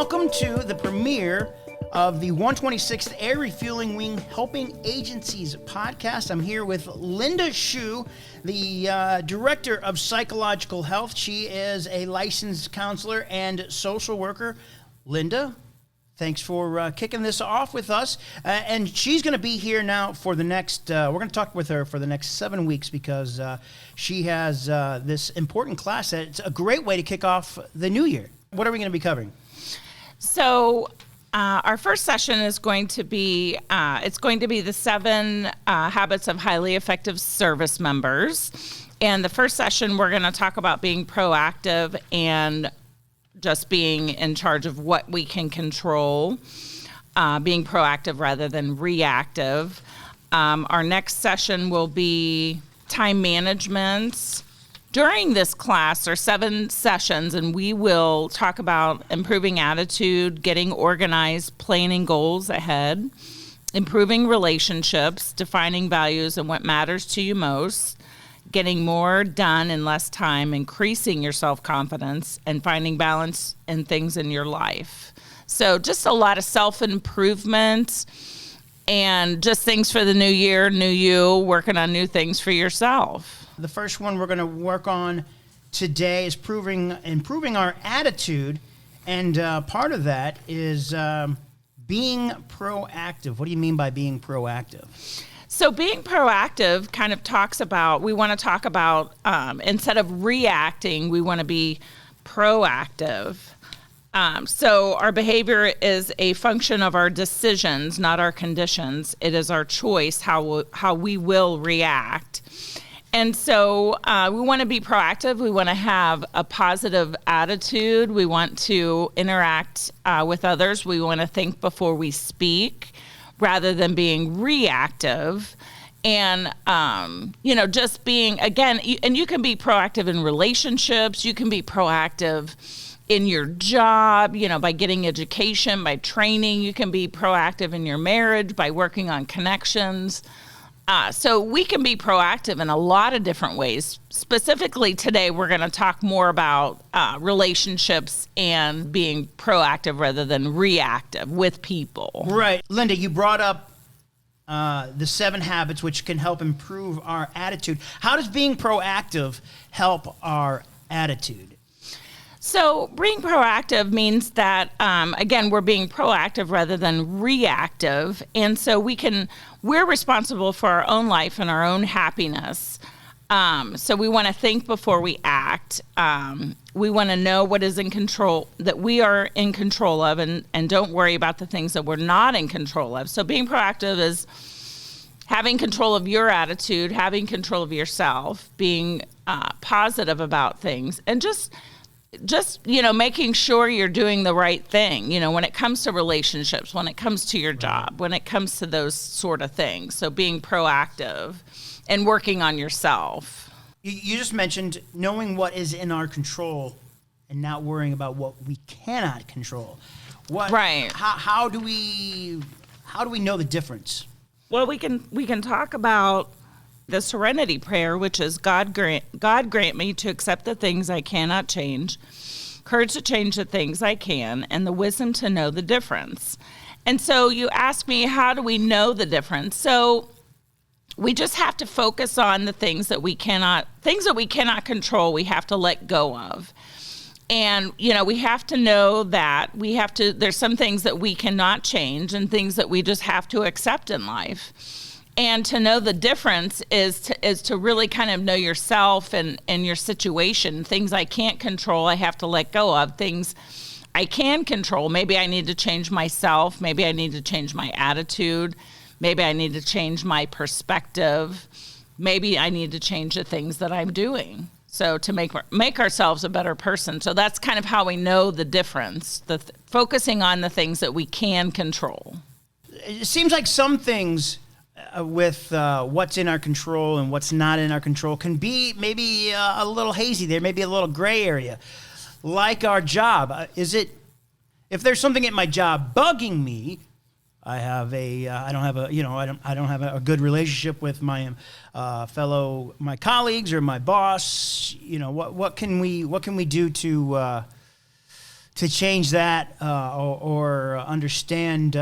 Welcome to the premiere of the 126th Air Refueling Wing Helping Agencies podcast. I'm here with Linda Schuh, the Director of Psychological Health. She is a licensed counselor and social worker. Linda, thanks for kicking this off with us. And she's going to be here now for the next, we're going to talk with her for the next 7 weeks because she has this important class that it's a great way to kick off the new year. What are we going to be covering? So our first session is going to be, it's going to be the 7 habits of highly effective service members. And the first session, we're going to talk about being proactive and just being in charge of what we can control, being proactive rather than reactive. Our next session will be time management. During this class are 7 sessions, and we will talk about improving attitude, getting organized, planning goals ahead, improving relationships, defining values and what matters to you most, getting more done in less time, increasing your self-confidence, and finding balance in things in your life. So just a lot of self-improvement and just things for the new year, new you, working on new things for yourself. The first one we're going to work on today is improving our attitude, and part of that is being proactive. What do you mean by being proactive? So being proactive kind of talks about, we want to talk about, instead of reacting, we want to be proactive. So our behavior is a function of our decisions, not our conditions. It is our choice how we will react. And so we want to be proactive. We want to have a positive attitude. We want to interact with others. We want to think before we speak rather than being reactive. And, just being, again, and you can be proactive in relationships. You can be proactive in your job, by getting education, by training. You can be proactive in your marriage by working on connections. So we can be proactive in a lot of different ways. Specifically today, we're going to talk more about relationships and being proactive rather than reactive with people. Right. Linda, you brought up the 7 habits which can help improve our attitude. How does being proactive help our attitude? So being proactive means that, again, we're being proactive rather than reactive. And so we're responsible for our own life and our own happiness. So we want to think before we act. We want to know what is in control, that we are in control of, and don't worry about the things that we're not in control of. So being proactive is having control of your attitude, having control of yourself, being positive about things, and just making sure you're doing the right thing, when it comes to relationships, when it comes to your job, when it comes to those sort of things. So being proactive and working on yourself. You just mentioned knowing what is in our control and not worrying about what we cannot control. Right. How do we know the difference? Well, we can talk about the serenity prayer, which is God grant me to accept the things I cannot change, courage to change the things I can, and the wisdom to know the difference. And so you ask me, how do we know the difference? So we just have to focus on the things that we cannot control, we have to let go of. And, we have to know that there's some things that we cannot change and things that we just have to accept in life. And to know the difference is to really kind of know yourself and your situation. Things I can't control, I have to let go of. Things I can control, maybe I need to change myself. Maybe I need to change my attitude. Maybe I need to change my perspective. Maybe I need to change the things that I'm doing. So to make ourselves a better person. So that's kind of how we know the difference, focusing on the things that we can control. It seems like some things with what's in our control and what's not in our control can be maybe a little hazy. There may be a little gray area, like our job. If there's something at my job bugging me, I don't have a good relationship with my my colleagues or my boss. What can we do to to change that or understand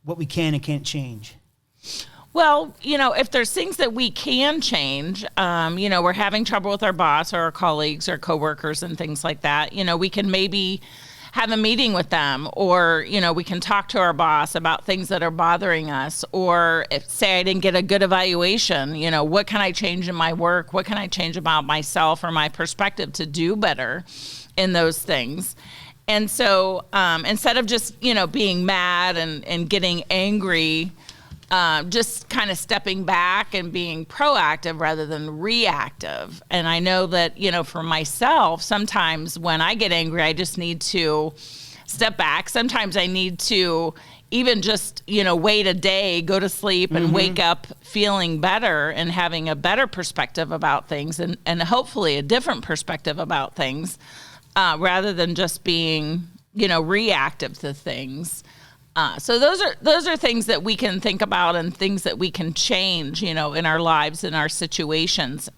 what we can and can't change? Well, if there's things that we can change, we're having trouble with our boss or our colleagues or coworkers and things like that, we can maybe have a meeting with them, or, we can talk to our boss about things that are bothering us, or if, say I didn't get a good evaluation, what can I change in my work? What can I change about myself or my perspective to do better in those things? And so instead of just, being mad and getting angry, just kind of stepping back and being proactive rather than reactive. And I know that, for myself, sometimes when I get angry, I just need to step back. Sometimes I need to even just, wait a day, go to sleep and wake up feeling better and having a better perspective about things and hopefully a different perspective about things rather than just being, reactive to things. So those are things that we can think about and things that we can change, in our lives, in our situations.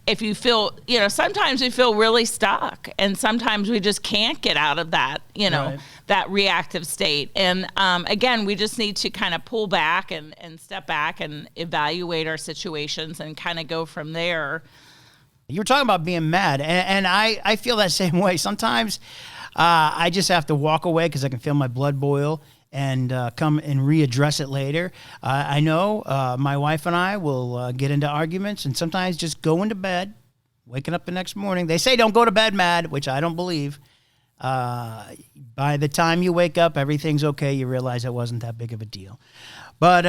If you feel, sometimes we feel really stuck, and sometimes we just can't get out of that, Right. that reactive state. And again, we just need to kind of pull back and step back and evaluate our situations and kind of go from there. You were talking about being mad, and I feel that same way. Sometimes I just have to walk away because I can feel my blood boil and come and readdress it later. I know my wife and I will get into arguments and sometimes just go into bed, waking up the next morning. They say don't go to bed mad, which I don't believe. By the time you wake up, everything's okay. You realize it wasn't that big of a deal. But,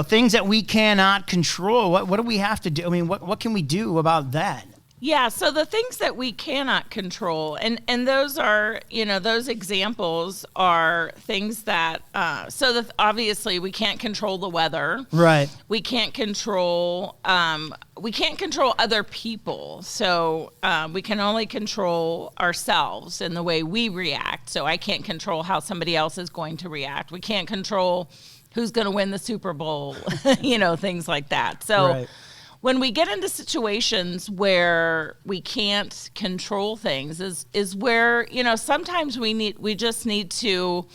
things that we cannot control, what do we have to do? I mean, what can we do about that? Yeah, so the things that we cannot control, and those are, those examples are things that, obviously we can't control the weather. Right. We can't control other people. So we can only control ourselves and the way we react. So I can't control how somebody else is going to react. We can't control who's going to win the Super Bowl, things like that. So. Right. When we get into situations where we can't control things is where, sometimes we just need to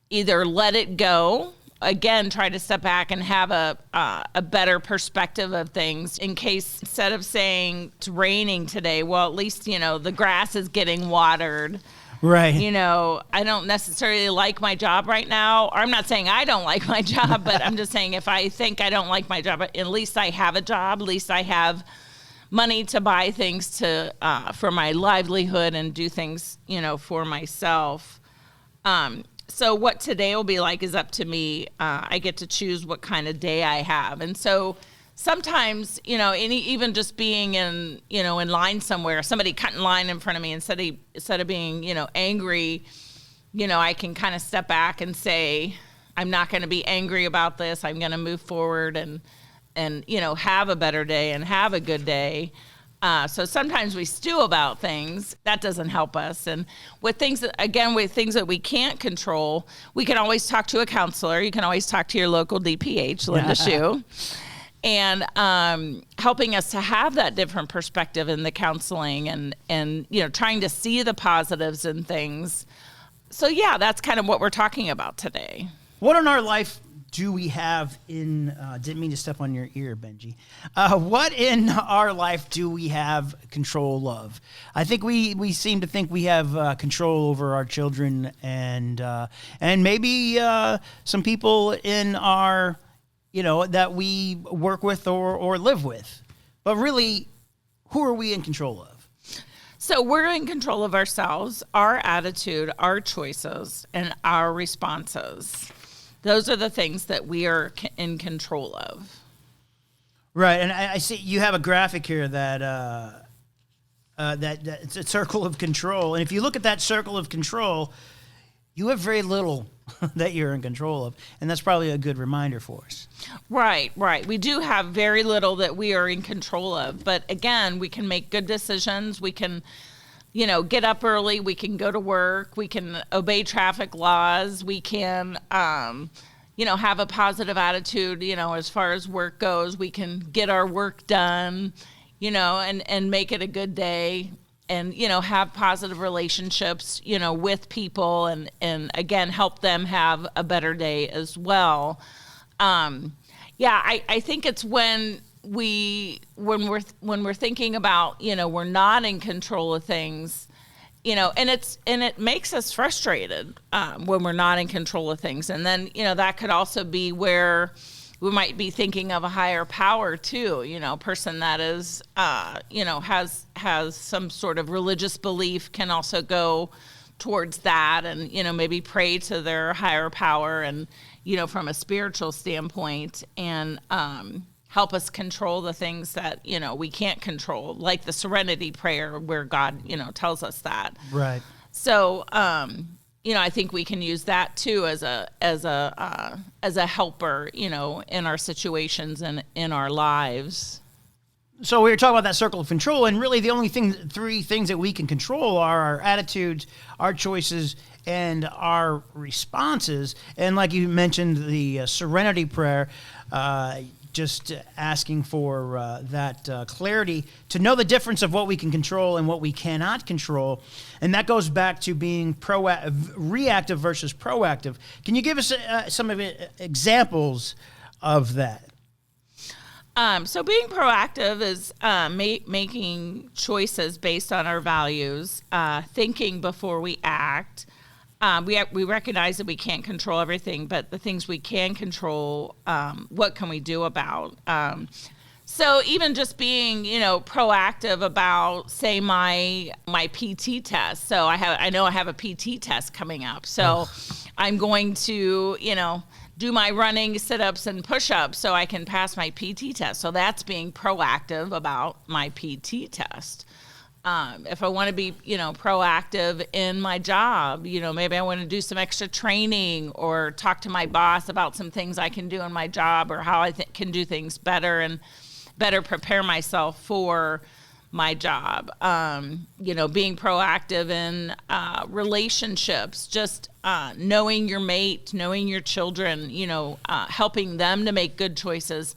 either let it go, again, try to step back and have a better perspective of things in case instead of saying it's raining today, well, at least, the grass is getting watered. Right. I don't necessarily like my job right now. Or I'm not saying I don't like my job, but I'm just saying if I think I don't like my job, at least I have a job. At least I have money to buy things to for my livelihood and do things, for myself. So what today will be like is up to me. I get to choose what kind of day I have. And so sometimes, even just being in line somewhere, somebody cut in line in front of me, instead of being, angry, I can kind of step back and say, I'm not going to be angry about this. I'm going to move forward and have a better day and have a good day. So sometimes we stew about things. That doesn't help us. And with things that we can't control, we can always talk to a counselor. You can always talk to your local DPH, Linda Schuh. And helping us to have that different perspective in the counseling and trying to see the positives in things. So, yeah, that's kind of what we're talking about today. What in our life do we have in, didn't mean to step on your ear, Benji. What in our life do we have control of? I think we seem to think we have control over our children and maybe some people in our that we work with or live with. But really, who are we in control of? So we're in control of ourselves, our attitude, our choices, and our responses. Those are the things that we are in control of. Right, and I see you have a graphic here that it's a circle of control. And if you look at that circle of control, you have very little that you're in control of. And that's probably a good reminder for us. Right. We do have very little that we are in control of. But again, we can make good decisions. We can, get up early. We can go to work. We can obey traffic laws. We can, have a positive attitude, as far as work goes. We can get our work done, and make it a good day. have positive relationships, with people, and again, help them have a better day as well. I think it's when we're thinking about, we're not in control of things, and it makes us frustrated when we're not in control of things. And then, that could also be where we might be thinking of a higher power too, a person that is, has some sort of religious belief can also go towards that and, maybe pray to their higher power and, from a spiritual standpoint, and help us control the things that, we can't control, like the serenity prayer where God, tells us that. Right. So, I think we can use that too as a helper, in our situations and in our lives. So we were talking about that circle of control, and really the only three things that we can control are our attitudes, our choices, and our responses. And like you mentioned, the serenity prayer, just asking for that clarity to know the difference of what we can control and what we cannot control. And that goes back to being reactive versus proactive. Can you give us some of examples of that? So being proactive is making choices based on our values, thinking before we act. We recognize that we can't control everything, but the things we can control, what can we do about? So even just being, proactive about, say, my PT test. So I know I have a PT test coming up. So I'm going to, do my running, sit-ups, and push-ups so I can pass my PT test. So that's being proactive about my PT test. If I want to be, proactive in my job, maybe I want to do some extra training or talk to my boss about some things I can do in my job or how I can do things better and better prepare myself for my job. Being proactive in relationships, just knowing your mate, knowing your children, helping them to make good choices.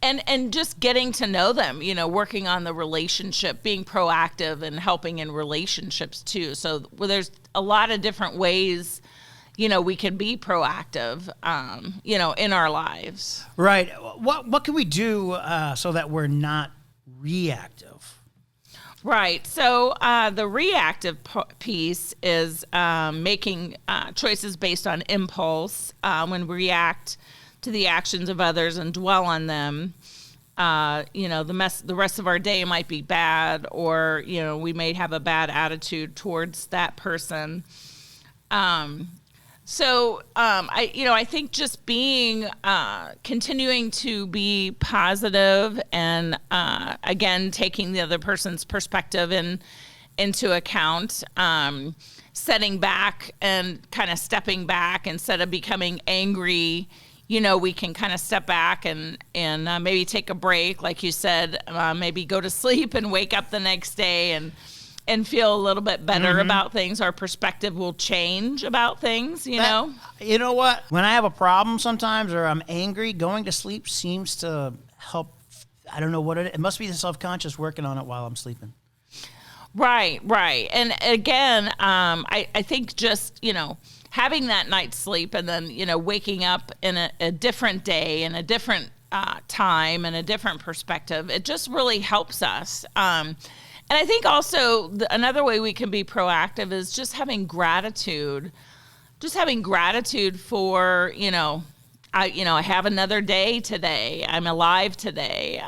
And just getting to know them, working on the relationship, being proactive and helping in relationships too. So there's a lot of different ways, we can be proactive, in our lives. Right. What can we do so that we're not reactive? Right. So the reactive piece is making choices based on impulse. When we react to the actions of others and dwell on them, the rest of our day might be bad, or we may have a bad attitude towards that person. I think just being continuing to be positive and again taking the other person's perspective into account. Setting back and kind of stepping back instead of becoming angry. We can kind of step back and maybe take a break, like you said, maybe go to sleep and wake up the next day and feel a little bit better about things. Our perspective will change about things, You know what? When I have a problem sometimes or I'm angry, going to sleep seems to help. I don't know what it is. It must be the self-conscious working on it while I'm sleeping. Right. And again, I think just, having that night's sleep and then, waking up in a different day and a different time and a different perspective, it just really helps us. And I think also another way we can be proactive is just having gratitude. Just having gratitude for, I have another day today. I'm alive today.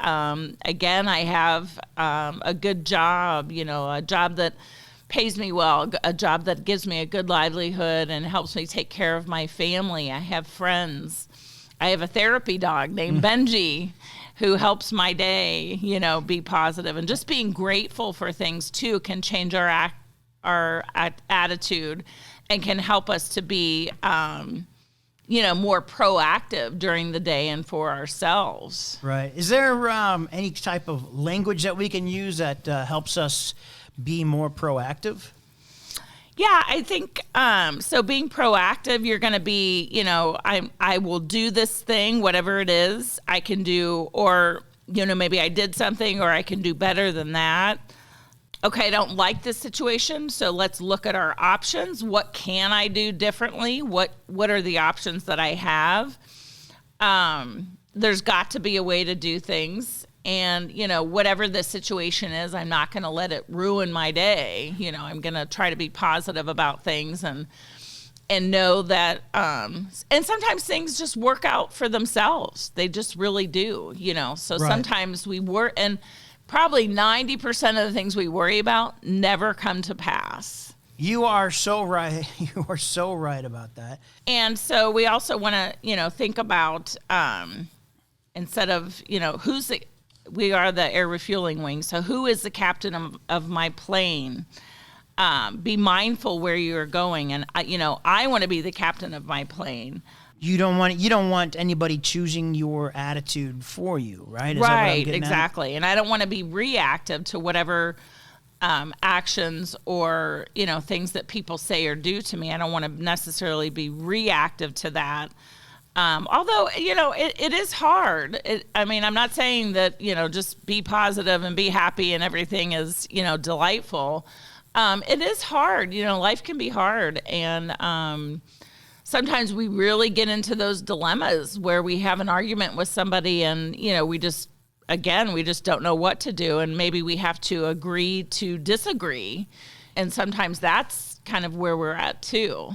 Again, I have a good job, a job that pays me well, a job that gives me a good livelihood and helps me take care of my family. I have friends. I have a therapy dog named Benji who helps my day, be positive. And just being grateful for things too can change our attitude and can help us to be, more proactive during the day and for ourselves. Right. Is there any type of language that we can use that helps us be more proactive? Yeah, I think so. Being proactive, you're going to be, I will do this thing, whatever it is I can do, or maybe I did something, or I can do better than that. okay, I don't like this situation, so let's look at our options. What can I do differently? What are the options that I have? There's got to be a way to do things. And, whatever the situation is, I'm not going to let it ruin my day. I'm going to try to be positive about things and know that, and sometimes things just work out for themselves. They just really do, So Right. sometimes we work, and probably 90% of the things we worry about never come to pass. You are so right. You are so right about that. And so we also want to, think about, instead of, we are the air refueling wing. So who is the captain of my plane? Be mindful where you're going. And, I want to be the captain of my plane. You don't want anybody choosing your attitude for you, right? Is that what I'm Right, getting at? exactly. And I don't want to be reactive to whatever actions or, things that people say or do to me. I don't want to necessarily be reactive to that. Although, it is hard. I'm not saying that, just be positive and be happy and everything is, delightful. It is hard. Life can be hard. And sometimes we really get into those dilemmas where we have an argument with somebody and, we just don't know what to do. And maybe we have to agree to disagree. And sometimes that's kind of where we're at too.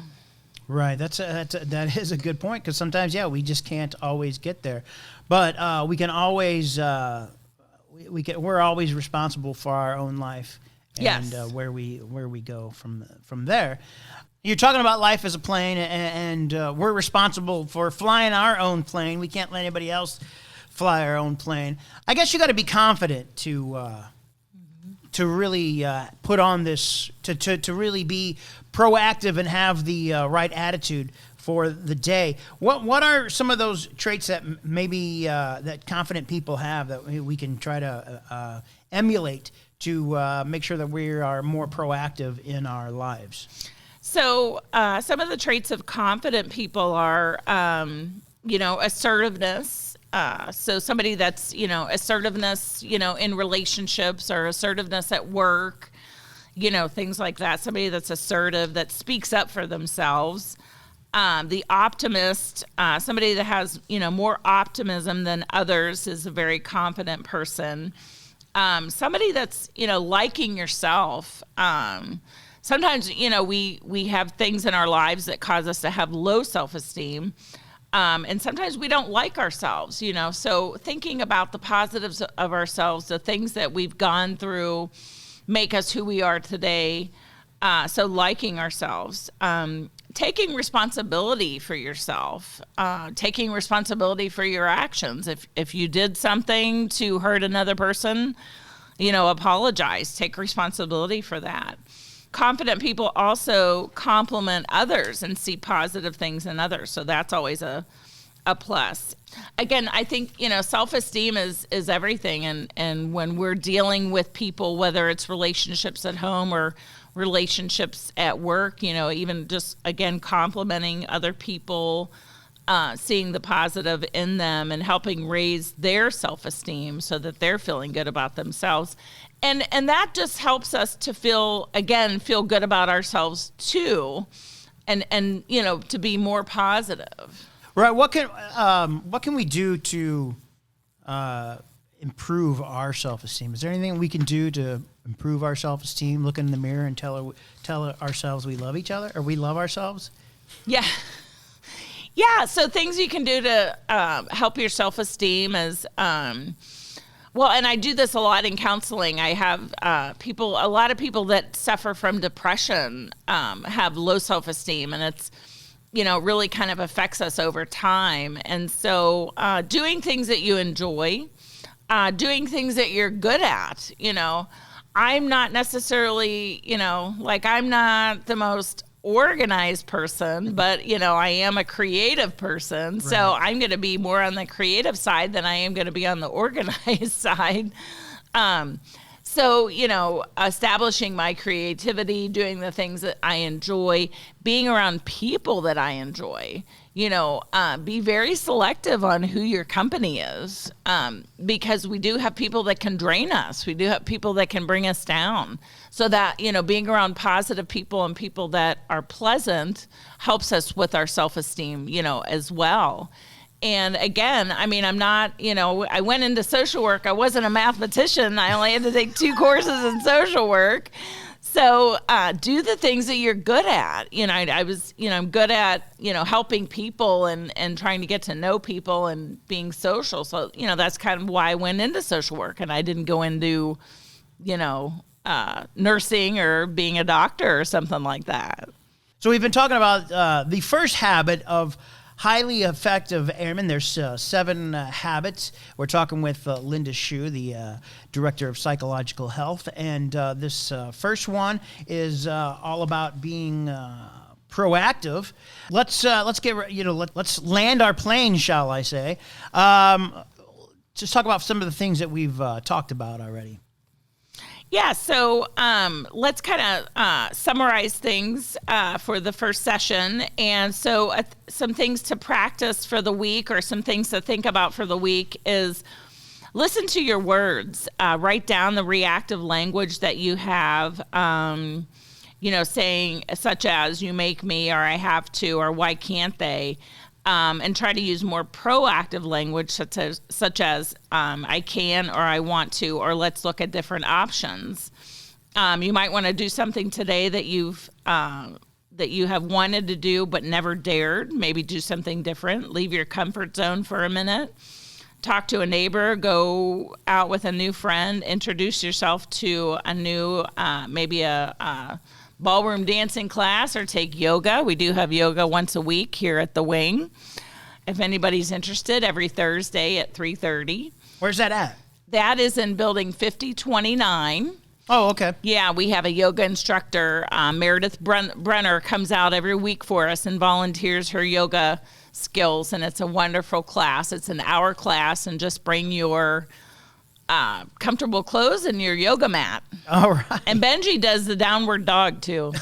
Right. That is a good point, because sometimes, we just can't always get there, but we can always we're always responsible for our own life and Yes. where we go from there. You're talking about life as a plane, and we're responsible for flying our own plane. We can't let anybody else fly our own plane. I guess you got to be confident to really put on this, to really be proactive and have the right attitude for the day. What are some of those traits that maybe that confident people have that we can try to emulate to make sure that we are more proactive in our lives? So some of the traits of confident people are, assertiveness. So somebody that's, assertiveness, in relationships or assertiveness at work, things like that. Somebody that's assertive, that speaks up for themselves. The optimist, somebody that has, more optimism than others is a very confident person. Somebody that's, liking yourself. Sometimes, we have things in our lives that cause us to have low self-esteem. And sometimes we don't like ourselves, so thinking about the positives of ourselves, the things that we've gone through make us who we are today. So liking ourselves, taking responsibility for yourself, taking responsibility for your actions. If you did something to hurt another person, apologize, take responsibility for that. Confident people also compliment others and see positive things in others. So that's always a plus. Again, I think, self-esteem is everything. And when we're dealing with people, whether it's relationships at home or relationships at work, even just, again, complimenting other people, seeing the positive in them and helping raise their self-esteem so that they're feeling good about themselves. And that just helps us to feel good about ourselves too, and to be more positive. Right. What can we do to improve our self-esteem? Is there anything we can do to improve our self-esteem? Look in the mirror and tell ourselves we love each other, or we love ourselves? Yeah. Yeah. So things you can do to help your self-esteem is. Well, and I do this a lot in counseling. I have a lot of people that suffer from depression have low self-esteem, and it's, really kind of affects us over time. And so doing things that you enjoy, doing things that you're good at, I'm not necessarily, I'm not the most organized person, but I am a creative person. Right. So I'm going to be more on the creative side than I am going to be on the organized side. So So, establishing my creativity, doing the things that I enjoy, being around people that I enjoy, be very selective on who your company is, because we do have people that can drain us. We do have people that can bring us down. So that, being around positive people and people that are pleasant helps us with our self-esteem, as well. And again, I'm not, I went into social work. I wasn't a mathematician. I only had to take 2 courses in social work. So do the things that you're good at. I'm good at, helping people and trying to get to know people and being social. So, that's kind of why I went into social work, and I didn't go into, nursing or being a doctor or something like that. So we've been talking about the first habit of highly effective airmen. There's 7 habits. We're talking with Linda Schuh, the Director of Psychological Health. And this first one is all about being proactive. Let's let's land our plane, shall I say. Just talk about some of the things that we've talked about already. Yeah, so let's kind of summarize things for the first session. And so some things to practice for the week, or some things to think about for the week, is listen to your words. Write down the reactive language that you have, saying such as, you make me, or I have to, or why can't they? And try to use more proactive language, such as I can, or I want to, or let's look at different options. You might want to do something today that you have wanted to do but never dared. Maybe do something different. Leave your comfort zone for a minute. Talk to a neighbor. Go out with a new friend. Introduce yourself to a new, maybe a ballroom dancing class, or take yoga. We do have yoga once a week here at the Wing. If anybody's interested, every Thursday at 3:30. Where's that at? That is in building 5029. Oh, okay. Yeah, we have a yoga instructor. Meredith Brenner comes out every week for us and volunteers her yoga skills, and it's a wonderful class. It's an hour class, and just bring your comfortable clothes and your yoga mat. All right. And Benji does the downward dog too.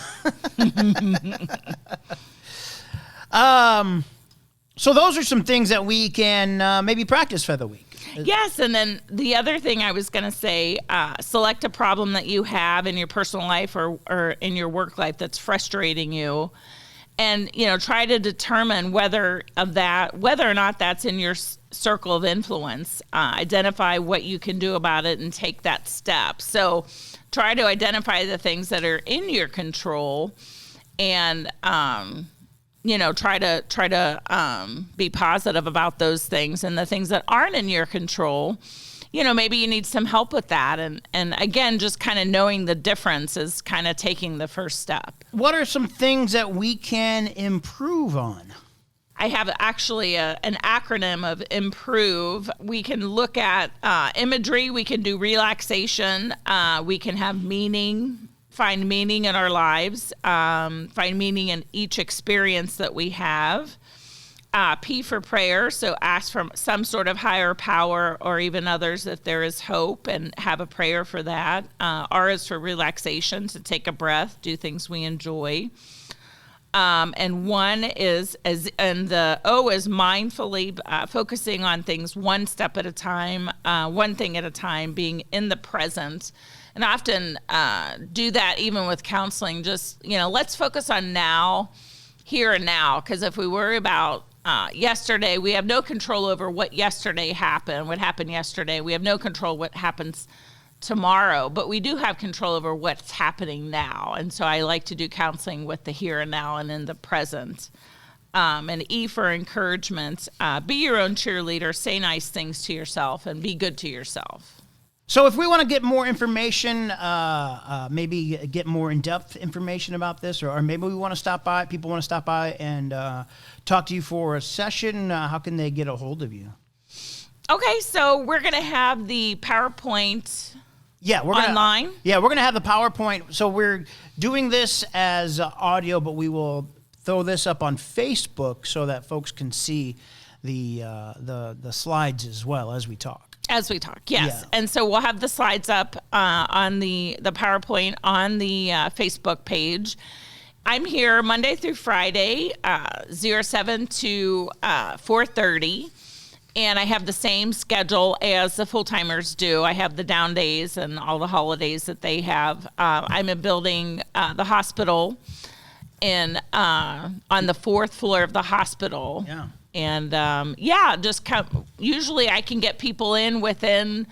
So those are some things that we can maybe practice for the week. Yes, and then the other thing I was going to say, select a problem that you have in your personal life or in your work life that's frustrating you, and try to determine whether or not that's in your circle of influence. Identify what you can do about it and take that step. So try to identify the things that are in your control, and try to be positive about those things. And the things that aren't in your control, maybe you need some help with that. And again, just kind of knowing the difference is kind of taking the first step. What are some things that we can improve on? I have actually an acronym of IMPROVE. We can look at imagery. We can do relaxation. We can have meaning, find meaning in our lives, find meaning in each experience that we have. P for prayer, so ask from some sort of higher power, or even others if there is hope, and have a prayer for that. R is for relaxation, to take a breath, do things we enjoy. And the O is mindfully focusing on things one step at a time, one thing at a time, being in the present. And often do that even with counseling. Just, let's focus on now, here and now. Because if we worry about yesterday, we have no control over what yesterday happened, what happened yesterday. We have no control what happens tomorrow, but we do have control over what's happening now. And so I like to do counseling with the here and now and in the present. And E for encouragement, be your own cheerleader, say nice things to yourself, and be good to yourself. So if we want to get more information, maybe get more in-depth information about this, or maybe we want to stop by, people want to stop by and talk to you for a session, how can they get a hold of you? Okay, so we're going to have the PowerPoint online. We're going to have the PowerPoint. So we're doing this as audio, but we will throw this up on Facebook so that folks can see the slides as well as we talk. As we talk, yes. Yeah. And so we'll have the slides up on the PowerPoint on the Facebook page. I'm here Monday through Friday, 07 to 4:30. And I have the same schedule as the full-timers do. I have the down days and all the holidays that they have. I'm building the hospital on the 4th floor of the hospital. Yeah. And just usually I can get people in within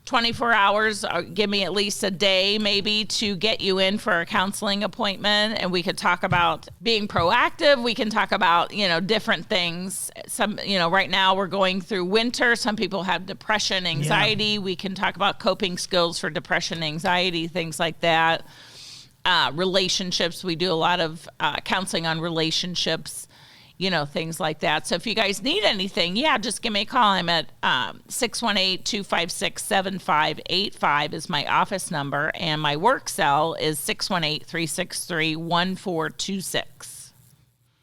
24 hours, or give me at least a day maybe to get you in for a counseling appointment. And we could talk about being proactive. We can talk about, different things. Right now we're going through winter. Some people have depression, anxiety. Yeah. We can talk about coping skills for depression, anxiety, things like that. Relationships. We do a lot of counseling on relationships. Things like that. So if you guys need anything, just give me a call. I'm at 618-256-7585 is my office number, and my work cell is 618-363-1426.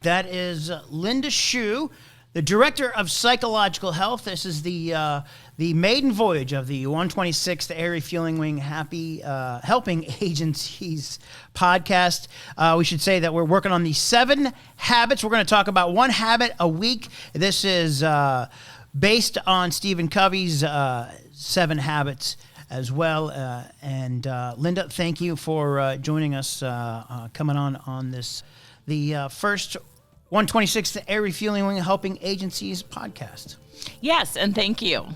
That is Linda Schuh, the Director of Psychological Health. This is the maiden voyage of the 126th Air Refueling Wing Helping Agencies podcast. We should say that we're working on the 7 habits. We're going to talk about 1 habit a week. This is based on Stephen Covey's 7 habits as well. And Linda, thank you for joining us, coming on this, the first 126th Air Refueling Wing Helping Agencies podcast. Yes, and thank you.